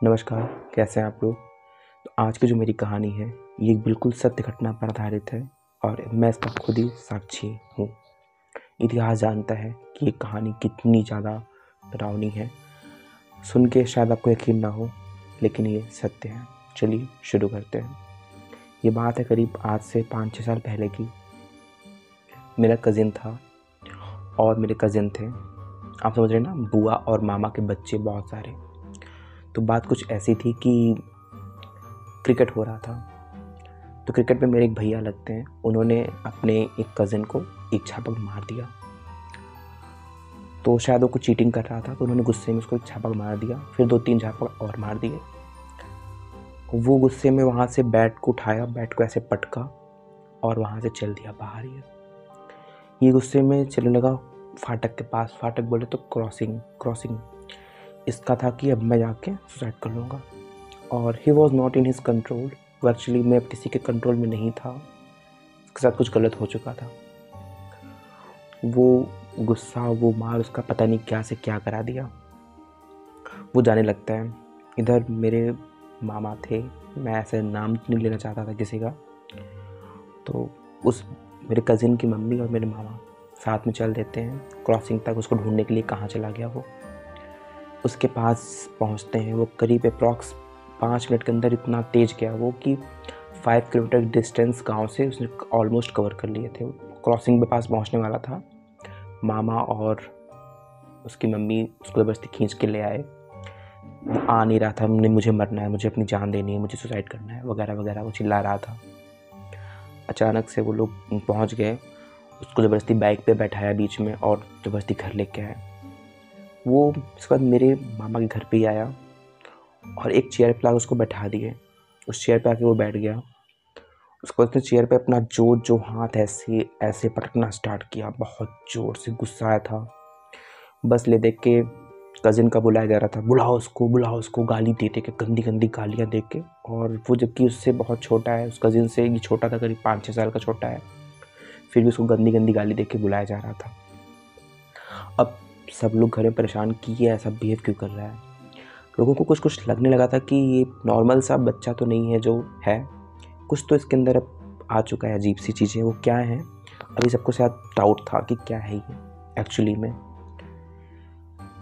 नमस्कार, कैसे हैं आप लोग। तो आज की जो मेरी कहानी है ये बिल्कुल सत्य घटना पर आधारित है और मैं इसका खुद ही साक्षी हूँ। इतिहास जानता है कि ये कहानी कितनी ज़्यादा डरावनी है। सुन के शायद आपको यकीन ना हो, लेकिन ये सत्य है। चलिए शुरू करते हैं। ये बात है करीब आज से 5-6 साल पहले की। मेरा कज़िन था और मेरे कज़िन थे, आप समझ रहे हैं ना, बुआ और मामा के बच्चे बहुत सारे। तो बात कुछ ऐसी थी कि क्रिकेट हो रहा था। तो क्रिकेट में मेरे एक भैया लगते हैं, उन्होंने अपने एक कज़िन को एक छापक मार दिया। तो शायद वो कुछ चीटिंग कर रहा था, तो उन्होंने गुस्से में उसको एक छापक मार दिया, फिर 2-3 छापक और मार दिए। वो गुस्से में वहाँ से बैट को उठाया, बैट को ऐसे पटका और वहाँ से चल दिया बाहर। ये गुस्से में चलने लगा फाटक के पास। फाटक बोले तो क्रॉसिंग इसका था कि अब मैं जाके सुसाइड कर लूँगा। और he was not in his control. वो एक्चुअली मैं किसी के कंट्रोल में नहीं था, उसके साथ कुछ गलत हो चुका था। वो गुस्सा, वो मार, उसका पता नहीं क्या से क्या करा दिया। वो जाने लगता है। इधर मेरे मामा थे, मैं ऐसे नाम नहीं लेना चाहता था किसी का। तो उस मेरे कज़िन की मम्मी और मेरे मामा साथ में चल देते हैं क्रॉसिंग तक, उसको ढूंढने के लिए कहाँ चला गया वो। उसके पास पहुँचते हैं। वो करीब अप्रॉक्स 5 मिनट के अंदर इतना तेज़ गया वो कि 5 किलोमीटर डिस्टेंस गांव से उसने ऑलमोस्ट कवर कर लिए थे। क्रॉसिंग के पास पहुंचने वाला था। मामा और उसकी मम्मी उसको ज़बरदस्ती खींच के ले आए। वो आ नहीं रहा था, मुझे मरना है, मुझे अपनी जान देनी है, मुझे सुसाइड करना है वगैरह वगैरह, वो चिल्ला रहा था। अचानक से वो लोग पहुँच गए, उसको ज़बरदस्ती बाइक पे बैठाया बीच में और ज़बरदस्ती घर लेके आए। वो इसके बाद मेरे मामा के घर पे ही आया और एक चेयर पे लाकर उसको बैठा दिए। उस चेयर पे आके वो बैठ गया। उसके बाद उसने चेयर पे अपना जो हाथ ऐसे ऐसे पटकना स्टार्ट किया, बहुत ज़ोर से। गुस्सा आया था। बस ले देख के कज़िन का बुलाया जा रहा था, बुलाओ उसको, गाली दे के, गंदी गंदी गालियाँ दे के। और वो जबकि उससे बहुत छोटा है, उस कज़िन से ये छोटा था, करीब 5-6 साल का छोटा है, फिर भी उसको गंदी गंदी गाली दे के बुलाया जा रहा था। अब सब लोग घर में परेशान कि ये ऐसा बिहेव क्यों कर रहा है। लोगों को कुछ कुछ लगने लगा था कि ये नॉर्मल सा बच्चा तो नहीं है जो है, कुछ तो इसके अंदर अब आ चुका है, अजीब सी चीज़ें। वो क्या है, अभी सबको शायद डाउट था कि क्या है ये एक्चुअली में।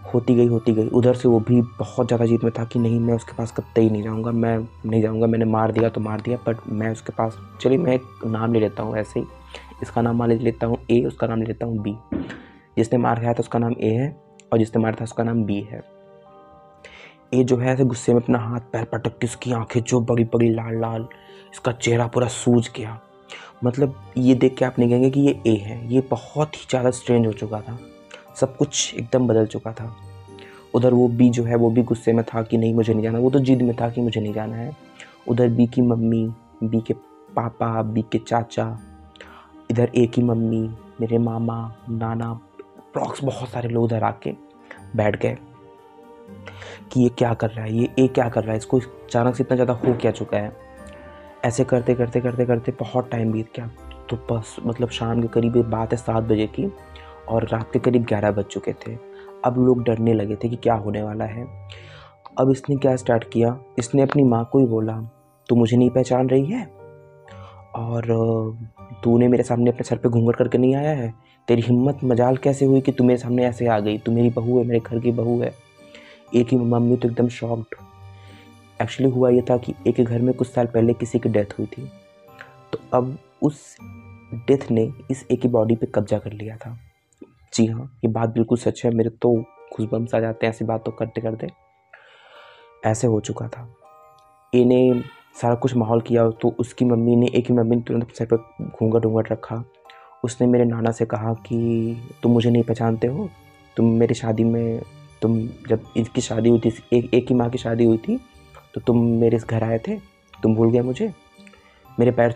होती गई। उधर से वो भी बहुत ज़्यादा जिद में था कि नहीं, मैं उसके पास कतई नहीं जाऊँगा, मैं नहीं जाऊँगा। मैंने मार दिया तो मार दिया, बट मैं उसके पास, चलिए मैं एक नाम ले लेता हूँ ऐसे ही। इसका नाम मान लेता हूँ ए, उसका नाम ले लेता हूँ बी। जिसने मार खाया था उसका नाम ए है और जिसने मारा था उसका नाम बी है। ए जो है ऐसे गुस्से में अपना हाथ पैर पटक के, उसकी आंखें जो बड़ी बड़ी लाल लाल, इसका चेहरा पूरा सूज गया। मतलब ये देख के आप नहीं कहेंगे कि ये ए है, ये बहुत ही ज़्यादा स्ट्रेंज हो चुका था, सब कुछ एकदम बदल चुका था। उधर वो बी जो है वो भी गुस्से में था कि नहीं मुझे नहीं जाना, वो तो जिद में था कि मुझे नहीं जाना है। उधर बी की मम्मी, बी के पापा, बी के चाचा, इधर ए की मम्मी, मेरे मामा, नाना, अप्रॉक्स बहुत सारे लोग उधर आके बैठ गए कि ये क्या कर रहा है, ये ए क्या कर रहा है, इसको अचानक से इतना ज़्यादा हो क्या चुका है। ऐसे करते करते बहुत टाइम बीत गया। तो बस मतलब शाम के करीब, बात है 7 बजे की, और रात के करीब 11 बज चुके थे। अब लोग डरने लगे थे कि क्या होने वाला है। अब इसने क्या स्टार्ट किया, इसने अपनी माँ को ही बोला, तू मुझे नहीं पहचान रही है और तूने मेरे सामने अपने सर पे घूंघट करके नहीं आया है, तेरी हिम्मत मजाल कैसे हुई कि तू मेरे सामने ऐसे आ गई, तू मेरी बहू है, मेरे घर की बहू है। एक ही मम्मी तो एकदम शॉक्ड। एक्चुअली हुआ ये था कि एक के घर में कुछ साल पहले किसी की डेथ हुई थी, तो अब उस डेथ ने इस एक की बॉडी पे कब्जा कर लिया था। जी हाँ, ये बात बिल्कुल सच है, मेरे तो गूज़बम्प्स आ जाते हैं ऐसी बातों करते करते। ऐसे हो चुका था। ए ने सारा कुछ माहौल किया, तो उसकी मम्मी ने, एक की मम्मी ने तुरंत सर पर घूंघट रखा। उसने मेरे नाना से कहा कि तुम मुझे नहीं पहचानते हो, तुम मेरी शादी में, तुम जब इनकी शादी हुई थी, एक की माँ की शादी हुई थी, तो तुम मेरे इस घर आए थे, तुम भूल गए मुझे, मेरे पैर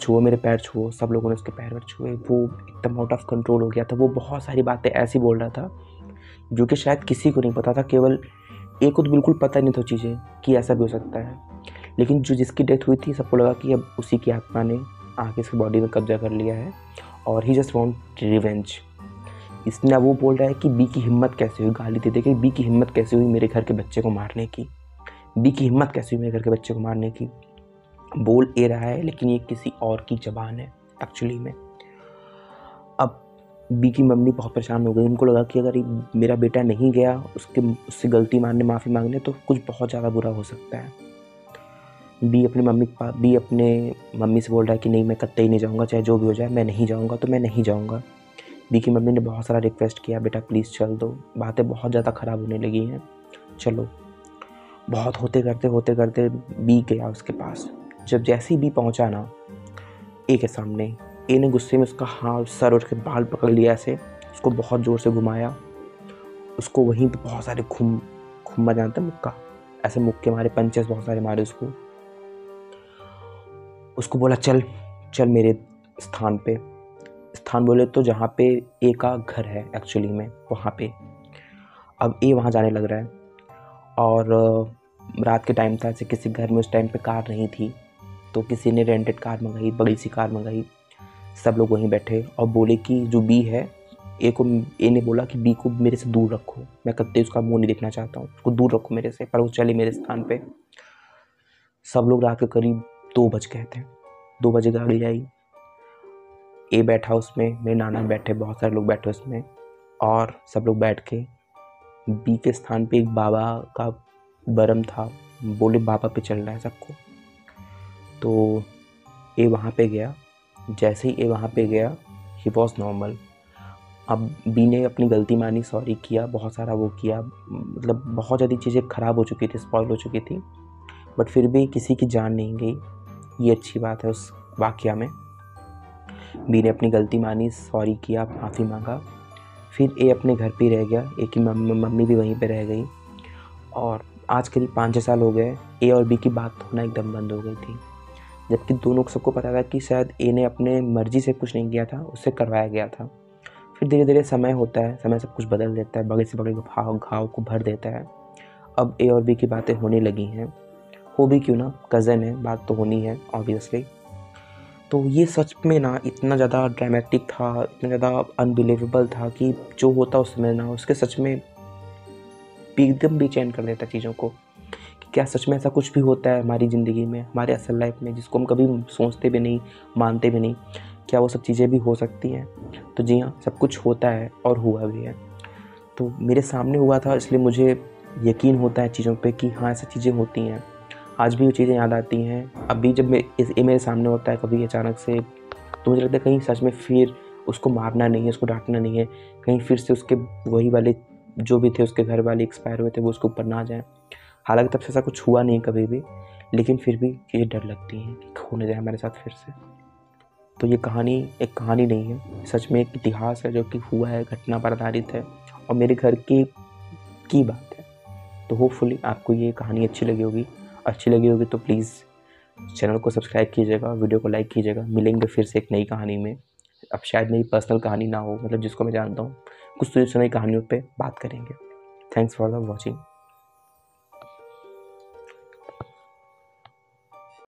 छुओ। सब लोगों ने उसके पैर छुए। वो एकदम आउट ऑफ कंट्रोल हो गया था। वो बहुत सारी बातें ऐसी बोल रहा था जो कि शायद किसी को नहीं पता था, केवल एक को तो बिल्कुल पता नहीं था चीज़ें कि ऐसा भी हो सकता है। लेकिन जो जिसकी डेथ हुई थी, सबको लगा कि अब उसी की आत्मा ने आके इसकी बॉडी में कब्जा कर लिया है और ही जस्ट वांट रिवेंज। इसने अब वो बोल रहा है कि बी की हिम्मत कैसे हुई, गाली दे दे के बी की हिम्मत कैसे हुई मेरे घर के बच्चे को मारने की। बी की हिम्मत कैसी हुई मेरे घर के बच्चे को मारने की। बोल ए रहा है लेकिन ये किसी और की ज़बान है एक्चुअली में। अब बी की मम्मी बहुत परेशान हो गई। उनको लगा कि अगर मेरा बेटा नहीं गया उससे गलती मानने, माफ़ी मांगने, तो कुछ बहुत ज़्यादा बुरा हो सकता है। बी अपने मम्मी से बोल रहा है कि नहीं, मैं कतई नहीं जाऊँगा, चाहे जो भी हो जाए मैं नहीं जाऊँगा, तो मैं नहीं जाऊँगा। बी की मम्मी ने बहुत सारा रिक्वेस्ट किया, बेटा प्लीज़ चल दो, बातें बहुत ज़्यादा ख़राब होने लगी हैं, चलो। बहुत होते करते बी गया उसके पास। जब जैसे ही बी पहुँचा ना ए के सामने, ए ने गुस्से में उसका हाथ, सर और उसके बाल पकड़ लिया ऐसे, उसको बहुत ज़ोर से घुमाया। उसको वहीं पे बहुत सारे खुम्मा जानते हैं मुक्का, ऐसे मुक्के मारे, पंचेस बहुत सारे मारे उसको बोला चल चल मेरे स्थान पे। स्थान बोले तो जहाँ पे ए का घर है एक्चुअली में, वहाँ पे। अब ए वहाँ जाने लग रहा है और रात के टाइम था, ऐसे किसी घर में उस टाइम पे कार नहीं थी, तो किसी ने रेंटेड कार मंगाई, बड़ी सी कार मंगाई। सब लोग वहीं बैठे और बोले कि जो बी है, ए ने बोला कि बी को मेरे से दूर रखो, मैं कत्ते उसका मुंह नहीं देखना चाहता हूँ, उसको दूर रखो मेरे से। पर वो चले मेरे स्थान पे। सब लोग रात के करीब 2 बज गए थे। 2 बजे गाड़ी आई, ए बैठा उसमें, मेरे नाना बैठे, बहुत सारे लोग बैठे उसमें, और सब लोग बैठ के बी के स्थान पे एक बाबा का बरम था, बोले बाबा पे चल रहा है सबको। तो ए वहाँ पे गया। जैसे ही ए वहाँ पे गया, ही वॉज नॉर्मल। अब बी ने अपनी गलती मानी, सॉरी किया, बहुत सारा वो किया, मतलब बहुत ज़्यादा चीज़ें ख़राब हो चुकी थी, स्पॉइल हो चुकी थी, बट फिर भी किसी की जान नहीं गई। ये अच्छी बात है उस वाक़या में। बी ने अपनी गलती मानी, सॉरी किया, माफ़ी मांगा। फिर ए अपने घर पे ही रह गया। ए की मम्मी भी वहीं पे रह गई और आज करीब 5-6 साल हो गए। ए और बी की बात होना एकदम बंद हो गई थी, जबकि दोनों सबको पता था कि शायद ए ने अपने मर्ज़ी से कुछ नहीं किया था, उससे करवाया गया था। फिर धीरे धीरे समय होता है, समय सब कुछ बदल देता है, बगल से बगल घाव को भर देता है। अब ए और बी की बातें होने लगी हैं, हो भी क्यों ना, कज़न है, बात तो होनी है ऑब्वियसली। तो ये सच में ना इतना ज़्यादा ड्रामेटिक था, इतना ज़्यादा अनबिलीवेबल था कि जो होता उस समय ना उसके सच में एकदम बेचैन कर देता चीज़ों को, कि क्या सच में ऐसा कुछ भी होता है हमारी ज़िंदगी में, हमारे असल लाइफ में, जिसको हम कभी सोचते भी नहीं, मानते भी नहीं। क्या वो सब चीज़ें भी हो सकती हैं? तो जी हाँ, सब कुछ होता है और हुआ भी है। तो मेरे सामने हुआ था, इसलिए मुझे यकीन होता है चीज़ों पे कि हाँ, ऐसी चीज़ें होती हैं। आज भी वो चीज़ें याद आती हैं। अभी जब ये मेरे सामने होता है कभी अचानक से, तो मुझे लगता है कहीं सच में फिर उसको मारना नहीं है, उसको डाँटना नहीं है, कहीं फिर से उसके वही वाले जो भी थे उसके घर वाले एक्सपायर हुए थे वो उसके ऊपर ना आ जाएँ। हालाँकि तब से ऐसा कुछ हुआ नहीं कभी भी, लेकिन फिर भी ये डर लगती है कि होने जाए हमारे साथ फिर से। तो ये कहानी एक कहानी नहीं है, सच में एक इतिहास है जो कि हुआ है, घटना पर आधारित है और मेरे घर की बात है। तो होपफुली आपको ये कहानी अच्छी लगी होगी। अच्छी लगी होगी तो प्लीज़ चैनल को सब्सक्राइब कीजिएगा, वीडियो को लाइक कीजिएगा। मिलेंगे फिर से एक नई कहानी में। अब शायद मेरी पर्सनल कहानी ना हो, मतलब जिसको मैं जानता हूँ, कुछ नई कहानियों पे बात करेंगे। Thanks for the watching.